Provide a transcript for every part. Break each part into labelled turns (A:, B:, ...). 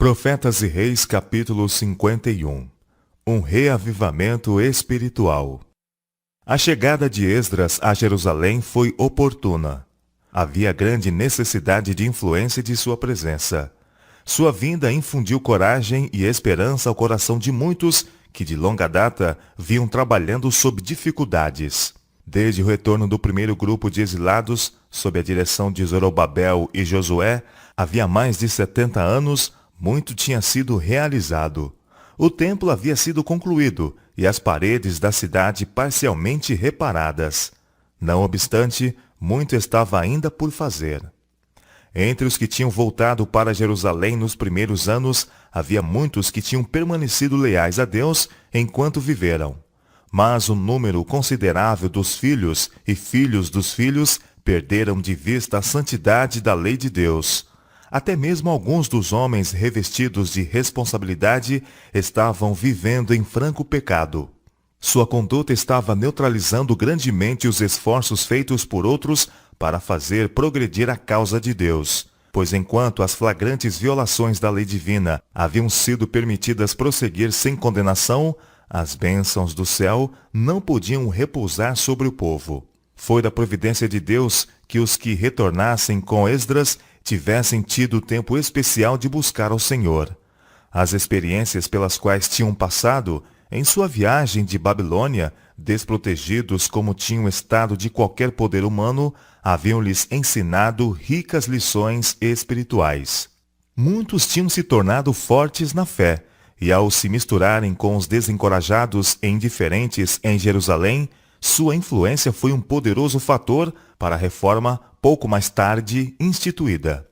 A: Profetas e Reis, capítulo 51. Um reavivamento espiritual. A chegada de Esdras a Jerusalém foi oportuna. Havia grande necessidade de influência de sua presença. Sua vinda infundiu coragem e esperança ao coração de muitos que de longa data vinham trabalhando sob dificuldades. Desde o retorno do primeiro grupo de exilados, sob a direção de Zorobabel e Josué, havia mais de 70 anos, muito tinha sido realizado. O templo havia sido concluído e as paredes da cidade parcialmente reparadas. Não obstante, muito estava ainda por fazer. Entre os que tinham voltado para Jerusalém nos primeiros anos, havia muitos que tinham permanecido leais a Deus enquanto viveram. Mas um número considerável dos filhos e filhos dos filhos perderam de vista a santidade da lei de Deus. Até mesmo alguns dos homens revestidos de responsabilidade estavam vivendo em franco pecado. Sua conduta estava neutralizando grandemente os esforços feitos por outros para fazer progredir a causa de Deus, pois enquanto as flagrantes violações da lei divina haviam sido permitidas prosseguir sem condenação, as bênçãos do céu não podiam repousar sobre o povo. Foi da providência de Deus que os que retornassem com Esdras tivessem tido tempo especial de buscar ao Senhor. As experiências pelas quais tinham passado, em sua viagem de Babilônia, desprotegidos como tinham estado de qualquer poder humano, haviam-lhes ensinado ricas lições espirituais. Muitos tinham se tornado fortes na fé, e ao se misturarem com os desencorajados e indiferentes em Jerusalém, sua influência foi um poderoso fator para a reforma pouco mais tarde instituída.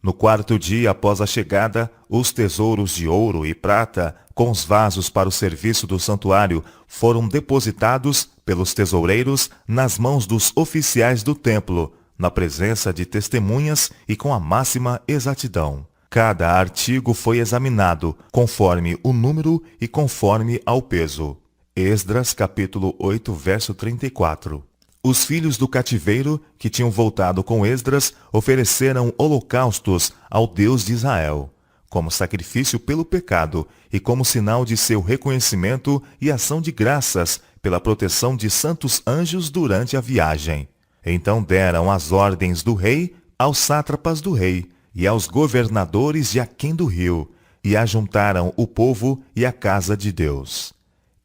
A: No quarto dia após a chegada, os tesouros de ouro e prata, com os vasos para o serviço do santuário, foram depositados pelos tesoureiros nas mãos dos oficiais do templo, na presença de testemunhas e com a máxima exatidão. Cada artigo foi examinado, conforme o número e conforme ao peso. Esdras, capítulo 8, verso 34. Os filhos do cativeiro, que tinham voltado com Esdras, ofereceram holocaustos ao Deus de Israel, como sacrifício pelo pecado e como sinal de seu reconhecimento e ação de graças pela proteção de santos anjos durante a viagem. Então deram as ordens do rei aos sátrapas do rei e aos governadores de aquém do rio, e ajuntaram o povo e a casa de Deus.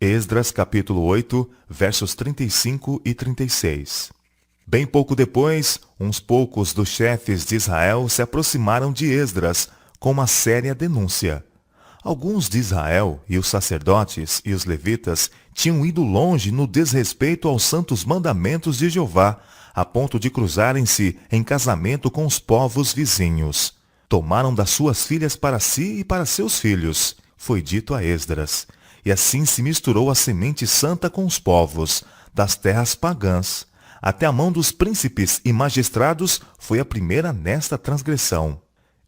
A: Esdras, capítulo 8, versos 35 e 36. Bem pouco depois, uns poucos dos chefes de Israel se aproximaram de Esdras com uma séria denúncia. Alguns de Israel e os sacerdotes e os levitas tinham ido longe no desrespeito aos santos mandamentos de Jeová, a ponto de cruzarem-se em casamento com os povos vizinhos. Tomaram das suas filhas para si e para seus filhos, foi dito a Esdras. E assim se misturou a semente santa com os povos das terras pagãs. Até a mão dos príncipes e magistrados foi a primeira nesta transgressão.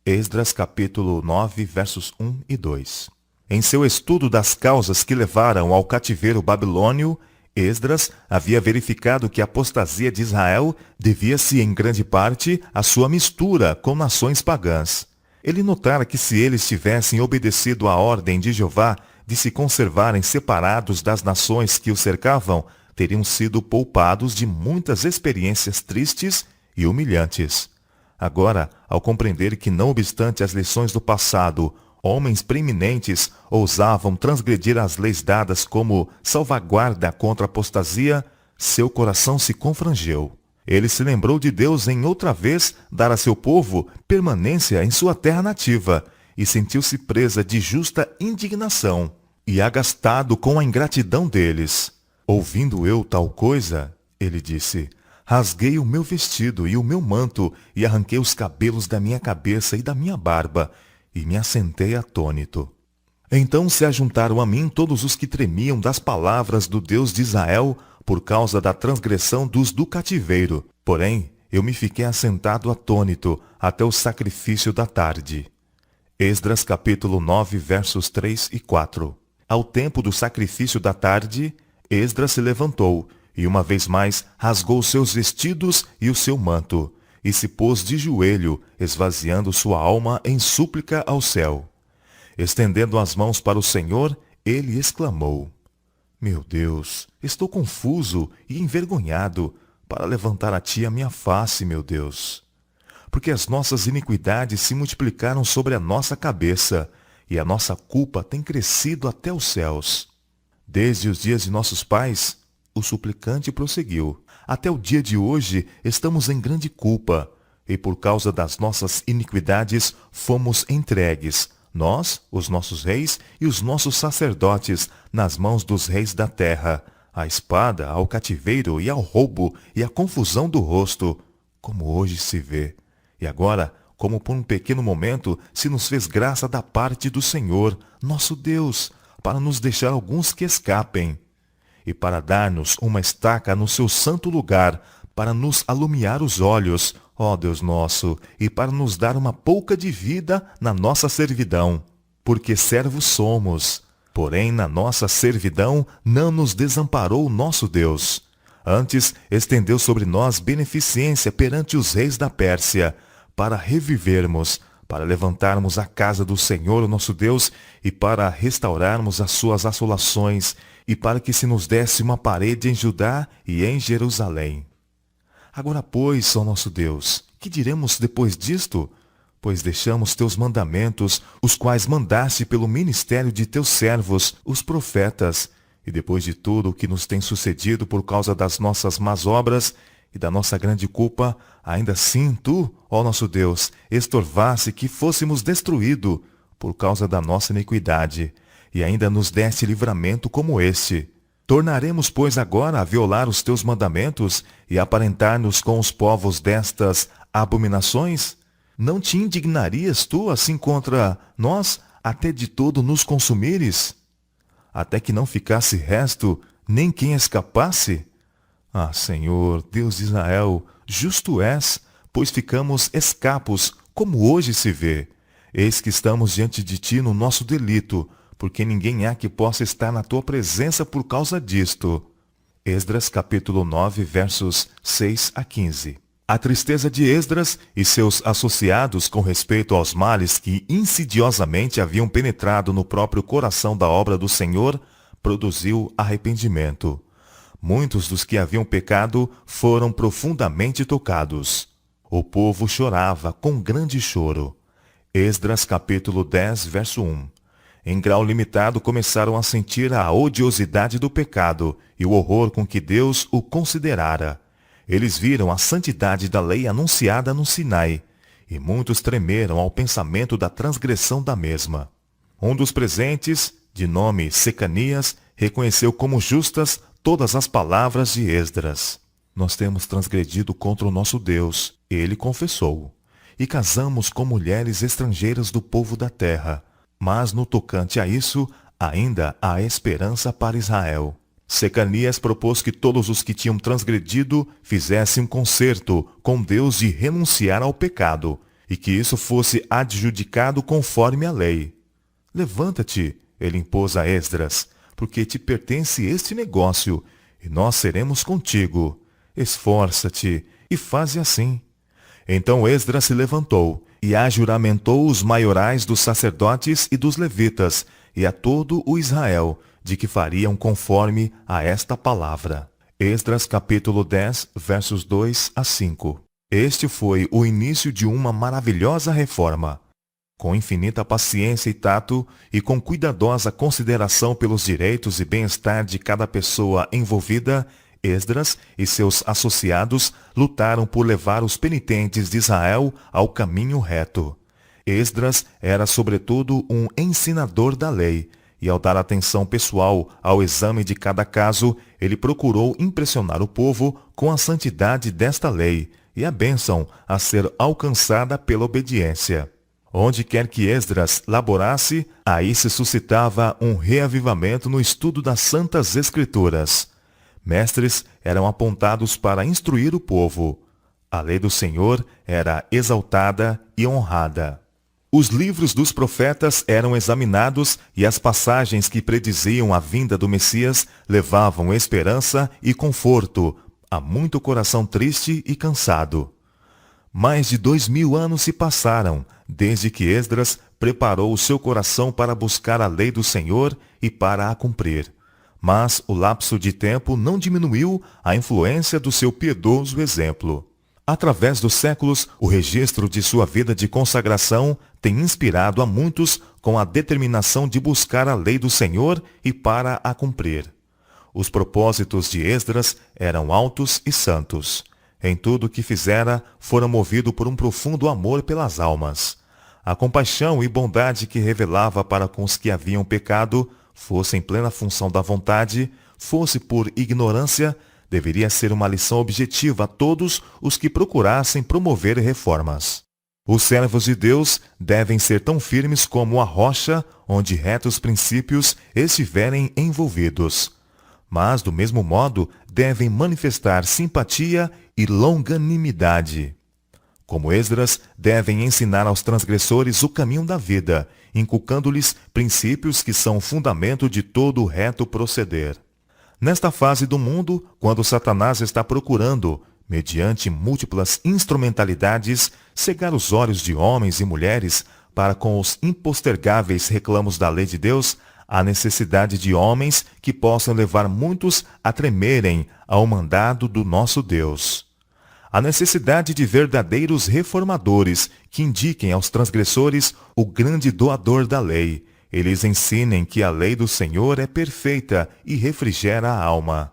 A: Esdras capítulo 9, versos 1 e 2. Em seu estudo das causas que levaram ao cativeiro babilônio, Esdras havia verificado que a apostasia de Israel devia-se em grande parte à sua mistura com nações pagãs. Ele notara que se eles tivessem obedecido à ordem de Jeová de se conservarem separados das nações que os cercavam, teriam sido poupados de muitas experiências tristes e humilhantes. Agora, ao compreender que, não obstante as lições do passado, homens preeminentes ousavam transgredir as leis dadas como salvaguarda contra a apostasia, seu coração se confrangeu. Ele se lembrou de Deus em outra vez dar a seu povo permanência em sua terra nativa e sentiu-se presa de justa indignação e agastado com a ingratidão deles. Ouvindo eu tal coisa, ele disse, rasguei o meu vestido e o meu manto e arranquei os cabelos da minha cabeça e da minha barba e me assentei atônito. Então se ajuntaram a mim todos os que tremiam das palavras do Deus de Israel por causa da transgressão dos do cativeiro. Porém, eu me fiquei assentado atônito até o sacrifício da tarde. Esdras capítulo 9, versos 3 e 4. Ao tempo do sacrifício da tarde, Esdras se levantou, e uma vez mais rasgou seus vestidos e o seu manto, e se pôs de joelho, esvaziando sua alma em súplica ao céu. Estendendo as mãos para o Senhor, ele exclamou: Meu Deus, estou confuso e envergonhado para levantar a ti a minha face, meu Deus. Porque as nossas iniquidades se multiplicaram sobre a nossa cabeça, e a nossa culpa tem crescido até os céus. Desde os dias de nossos pais, o suplicante prosseguiu, até o dia de hoje estamos em grande culpa, e por causa das nossas iniquidades fomos entregues, nós, os nossos reis e os nossos sacerdotes, nas mãos dos reis da terra, à espada, ao cativeiro e ao roubo e à confusão do rosto, como hoje se vê. E agora, como por um pequeno momento, se nos fez graça da parte do Senhor, nosso Deus, para nos deixar alguns que escapem, e para dar-nos uma estaca no seu santo lugar, para nos alumiar os olhos, ó Deus nosso, e para nos dar uma pouca de vida na nossa servidão. Porque servos somos, porém na nossa servidão não nos desamparou o nosso Deus. Antes estendeu sobre nós beneficência perante os reis da Pérsia, para revivermos, para levantarmos a casa do Senhor, nosso Deus, e para restaurarmos as suas assolações, e para que se nos desse uma parede em Judá e em Jerusalém. Agora, pois, ó nosso Deus, que diremos depois disto? Pois deixamos teus mandamentos, os quais mandaste pelo ministério de teus servos, os profetas, e depois de tudo o que nos tem sucedido por causa das nossas más obras e da nossa grande culpa, ainda assim tu, ó nosso Deus, estorvasse que fôssemos destruídos por causa da nossa iniquidade, e ainda nos deste livramento como este. Tornaremos, pois, agora a violar os teus mandamentos e aparentar-nos com os povos destas abominações? Não te indignarias tu assim contra nós, até de todo nos consumires? Até que não ficasse resto, nem quem escapasse? Ah, Senhor, Deus de Israel, justo és, pois ficamos escapos, como hoje se vê. Eis que estamos diante de ti no nosso delito, porque ninguém há que possa estar na tua presença por causa disto. Esdras capítulo 9, versos 6 a 15. A tristeza de Esdras e seus associados com respeito aos males que insidiosamente haviam penetrado no próprio coração da obra do Senhor produziu arrependimento. Muitos dos que haviam pecado foram profundamente tocados. O povo chorava com grande choro. Esdras capítulo 10, verso 1. Em grau limitado começaram a sentir a odiosidade do pecado e o horror com que Deus o considerara. Eles viram a santidade da lei anunciada no Sinai, e muitos tremeram ao pensamento da transgressão da mesma. Um dos presentes, de nome Secanias, reconheceu como justas todas as palavras de Esdras. Nós temos transgredido contra o nosso Deus, ele confessou, e casamos com mulheres estrangeiras do povo da terra. Mas no tocante a isso, ainda há esperança para Israel. Secanias propôs que todos os que tinham transgredido fizessem um concerto com Deus de renunciar ao pecado, e que isso fosse adjudicado conforme a lei. Levanta-te, ele impôs a Esdras, porque te pertence este negócio, e nós seremos contigo. Esforça-te e faze assim. Então Esdras se levantou e ajuramentou os maiorais dos sacerdotes e dos levitas, e a todo o Israel, de que fariam conforme a esta palavra. Esdras capítulo 10, versos 2 a 5. Este foi o início de uma maravilhosa reforma. Com infinita paciência e tato, e com cuidadosa consideração pelos direitos e bem-estar de cada pessoa envolvida, Esdras e seus associados lutaram por levar os penitentes de Israel ao caminho reto. Esdras era, sobretudo, um ensinador da lei, e ao dar atenção pessoal ao exame de cada caso, ele procurou impressionar o povo com a santidade desta lei e a bênção a ser alcançada pela obediência. Onde quer que Esdras laborasse, aí se suscitava um reavivamento no estudo das Santas Escrituras. Mestres eram apontados para instruir o povo. A lei do Senhor era exaltada e honrada. Os livros dos profetas eram examinados e as passagens que prediziam a vinda do Messias levavam esperança e conforto a muito coração triste e cansado. Mais de 2000 anos se passaram desde que Esdras preparou o seu coração para buscar a lei do Senhor e para a cumprir. Mas o lapso de tempo não diminuiu a influência do seu piedoso exemplo. Através dos séculos, o registro de sua vida de consagração tem inspirado a muitos com a determinação de buscar a lei do Senhor e para a cumprir. Os propósitos de Esdras eram altos e santos. Em tudo o que fizera, fora movido por um profundo amor pelas almas. A compaixão e bondade que revelava para com os que haviam pecado, fosse em plena função da vontade, fosse por ignorância, deveria ser uma lição objetiva a todos os que procurassem promover reformas. Os servos de Deus devem ser tão firmes como a rocha onde retos princípios estiverem envolvidos. Mas, do mesmo modo, devem manifestar simpatia e longanimidade. Como Esdras, devem ensinar aos transgressores o caminho da vida, inculcando-lhes princípios que são o fundamento de todo o reto proceder. Nesta fase do mundo, quando Satanás está procurando, mediante múltiplas instrumentalidades, cegar os olhos de homens e mulheres para com os impostergáveis reclamos da lei de Deus, há necessidade de homens que possam levar muitos a tremerem ao mandado do nosso Deus. A necessidade de verdadeiros reformadores que indiquem aos transgressores o grande doador da lei. Eles ensinem que a lei do Senhor é perfeita e refrigera a alma.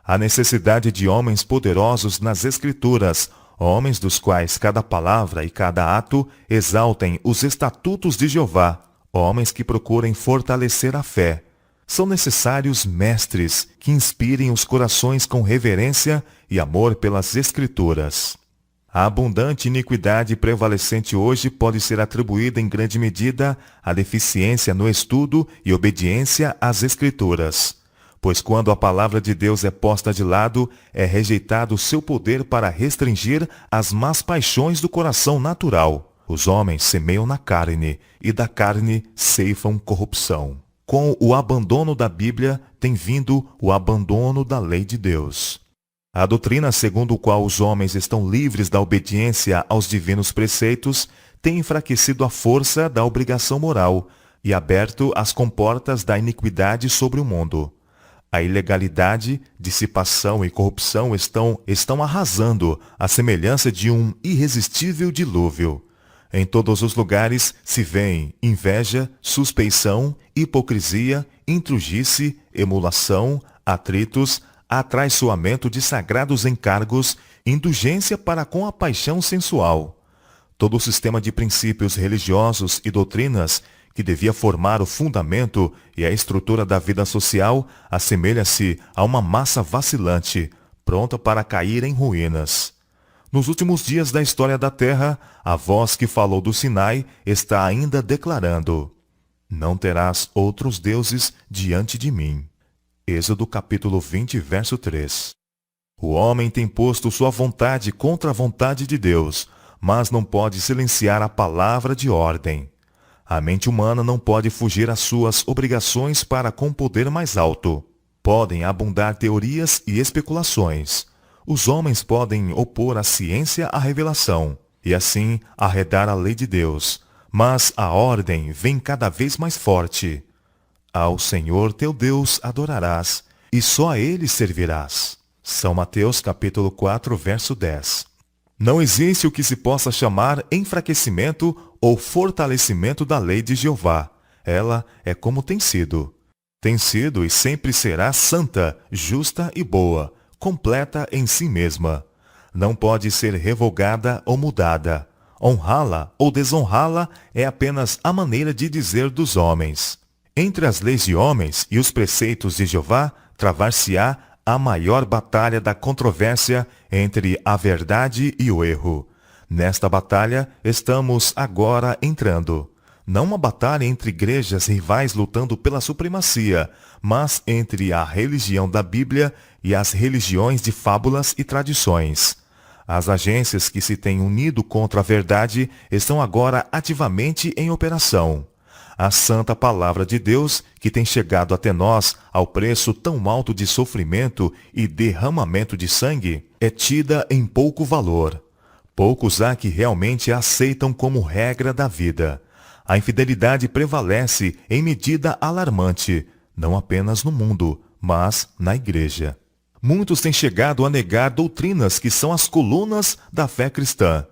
A: A necessidade de homens poderosos nas Escrituras, homens dos quais cada palavra e cada ato exaltem os estatutos de Jeová, homens que procurem fortalecer a fé. São necessários mestres que inspirem os corações com reverência e amor pelas Escrituras. A abundante iniquidade prevalecente hoje pode ser atribuída em grande medida à deficiência no estudo e obediência às Escrituras. Pois quando a palavra de Deus é posta de lado, é rejeitado o seu poder para restringir as más paixões do coração natural. Os homens semeiam na carne, e da carne ceifam corrupção. Com o abandono da Bíblia, tem vindo o abandono da lei de Deus. A doutrina segundo a qual os homens estão livres da obediência aos divinos preceitos tem enfraquecido a força da obrigação moral e aberto as comportas da iniquidade sobre o mundo. A ilegalidade, dissipação e corrupção estão arrasando à semelhança de um irresistível dilúvio. Em todos os lugares se vêem inveja, suspeição, hipocrisia, intrugice, emulação, atritos, atraiçoamento de sagrados encargos, indulgência para com a paixão sensual. Todo o sistema de princípios religiosos e doutrinas que devia formar o fundamento e a estrutura da vida social assemelha-se a uma massa vacilante, pronta para cair em ruínas. Nos últimos dias da história da Terra, a voz que falou do Sinai está ainda declarando: não terás outros deuses diante de mim. Êxodo capítulo 20, verso 3. O homem tem posto sua vontade contra a vontade de Deus, mas não pode silenciar a palavra de ordem. A mente humana não pode fugir às suas obrigações para com poder mais alto. Podem abundar teorias e especulações. Os homens podem opor a ciência à revelação, e assim arredar a lei de Deus. Mas a ordem vem cada vez mais forte. Ao Senhor teu Deus adorarás, e só a Ele servirás. São Mateus capítulo 4, verso 10. Não existe o que se possa chamar enfraquecimento ou fortalecimento da lei de Jeová. Ela é como tem sido. Tem sido e sempre será santa, justa e boa, completa em si mesma. Não pode ser revogada ou mudada. Honrá-la ou desonrá-la é apenas a maneira de dizer dos homens. Entre as leis de homens e os preceitos de Jeová, travar-se-á a maior batalha da controvérsia entre a verdade e o erro. Nesta batalha estamos agora entrando. Não uma batalha entre igrejas rivais lutando pela supremacia, mas entre a religião da Bíblia e as religiões de fábulas e tradições. As agências que se têm unido contra a verdade estão agora ativamente em operação. A santa palavra de Deus, que tem chegado até nós ao preço tão alto de sofrimento e derramamento de sangue, é tida em pouco valor. Poucos há que realmente a aceitam como regra da vida. A infidelidade prevalece em medida alarmante, não apenas no mundo, mas na igreja. Muitos têm chegado a negar doutrinas que são as colunas da fé cristã.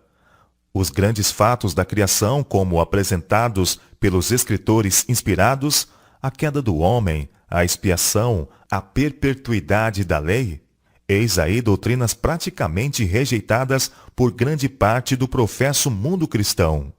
A: Os grandes fatos da criação, como apresentados pelos escritores inspirados, a queda do homem, a expiação, a perpetuidade da lei, eis aí doutrinas praticamente rejeitadas por grande parte do professo mundo cristão.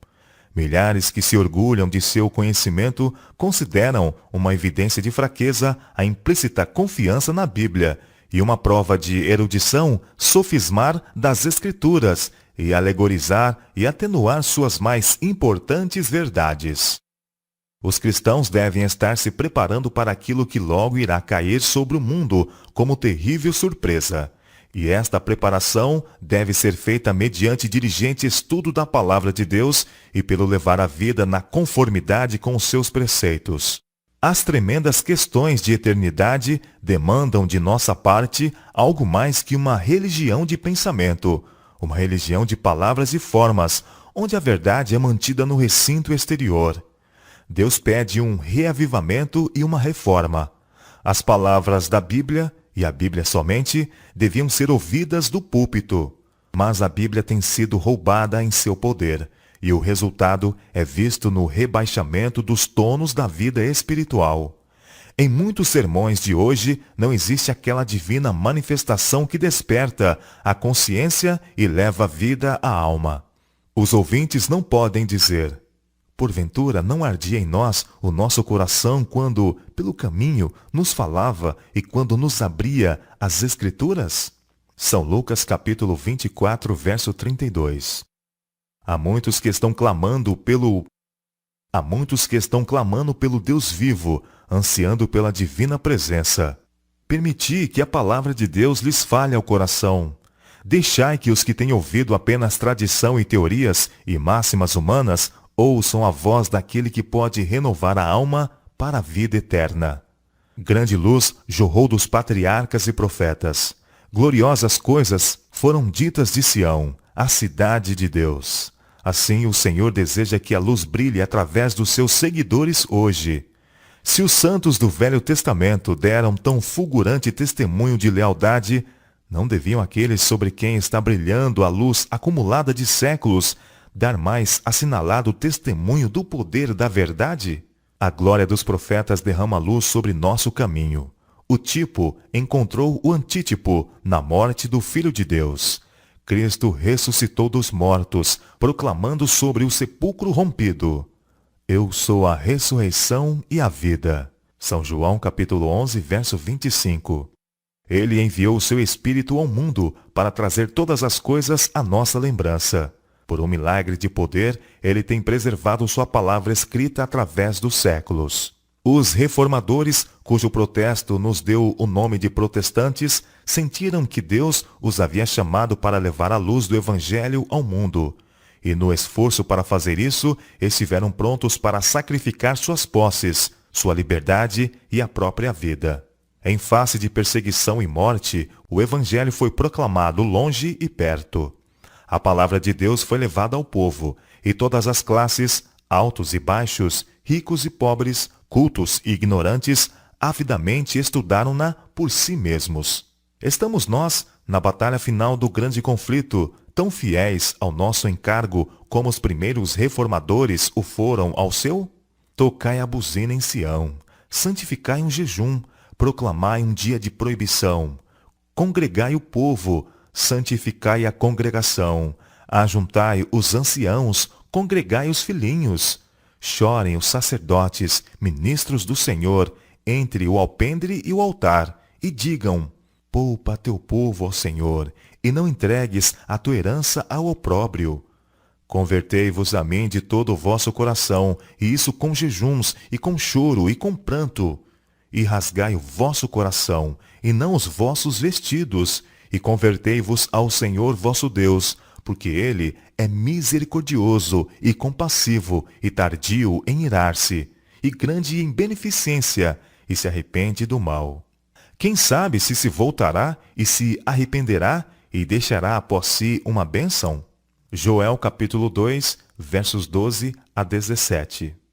A: Milhares que se orgulham de seu conhecimento consideram uma evidência de fraqueza a implícita confiança na Bíblia e uma prova de erudição sofismar das Escrituras e alegorizar e atenuar suas mais importantes verdades. Os cristãos devem estar se preparando para aquilo que logo irá cair sobre o mundo como terrível surpresa. E esta preparação deve ser feita mediante diligente estudo da Palavra de Deus e pelo levar a vida na conformidade com os seus preceitos. As tremendas questões de eternidade demandam de nossa parte algo mais que uma religião de pensamento, uma religião de palavras e formas, onde a verdade é mantida no recinto exterior. Deus pede um reavivamento e uma reforma. As palavras da Bíblia, e a Bíblia somente, deviam ser ouvidas do púlpito. Mas a Bíblia tem sido roubada em seu poder, e o resultado é visto no rebaixamento dos tonos da vida espiritual. Em muitos sermões de hoje não existe aquela divina manifestação que desperta a consciência e leva vida à alma. Os ouvintes não podem dizer: porventura não ardia em nós o nosso coração quando, pelo caminho, nos falava e quando nos abria as Escrituras? São Lucas capítulo 24, verso 32. Há muitos que estão clamando pelo Deus vivo, ansiando pela divina presença. Permiti que a palavra de Deus lhes fale ao coração. Deixai que os que têm ouvido apenas tradição e teorias e máximas humanas ouçam a voz daquele que pode renovar a alma para a vida eterna. Grande luz jorrou dos patriarcas e profetas. Gloriosas coisas foram ditas de Sião, a cidade de Deus. Assim o Senhor deseja que a luz brilhe através dos seus seguidores hoje. Se os santos do Velho Testamento deram tão fulgurante testemunho de lealdade, não deviam aqueles sobre quem está brilhando a luz acumulada de séculos dar mais assinalado testemunho do poder da verdade? A glória dos profetas derrama luz sobre nosso caminho. O tipo encontrou o antítipo na morte do Filho de Deus. Cristo ressuscitou dos mortos, proclamando sobre o sepulcro rompido: Eu sou a ressurreição e a vida. São João capítulo 11, verso 25. Ele enviou o seu Espírito ao mundo para trazer todas as coisas à nossa lembrança. Por um milagre de poder, ele tem preservado sua palavra escrita através dos séculos. Os reformadores, cujo protesto nos deu o nome de protestantes, sentiram que Deus os havia chamado para levar a luz do Evangelho ao mundo. E no esforço para fazer isso, estiveram prontos para sacrificar suas posses, sua liberdade e a própria vida. Em face de perseguição e morte, o Evangelho foi proclamado longe e perto. A palavra de Deus foi levada ao povo, e todas as classes, altos e baixos, ricos e pobres, cultos e ignorantes, avidamente estudaram-na por si mesmos. Estamos nós, na batalha final do grande conflito, tão fiéis ao nosso encargo como os primeiros reformadores o foram ao seu? Tocai a buzina em Sião, santificai um jejum, proclamai um dia de proibição. Congregai o povo, santificai a congregação, ajuntai os anciãos, congregai os filhinhos. Chorem os sacerdotes, ministros do Senhor, entre o alpendre e o altar, e digam: poupa teu povo ao Senhor, e não entregues a tua herança ao opróbrio. Convertei-vos a mim de todo o vosso coração, e isso com jejuns, e com choro, e com pranto. E rasgai o vosso coração, e não os vossos vestidos, e convertei-vos ao Senhor vosso Deus, porque ele é misericordioso e compassivo e tardio em irar-se, e grande em beneficência, e se arrepende do mal. Quem sabe se voltará e se arrependerá e deixará após si uma bênção? Joel capítulo 2, versos 12 a 17.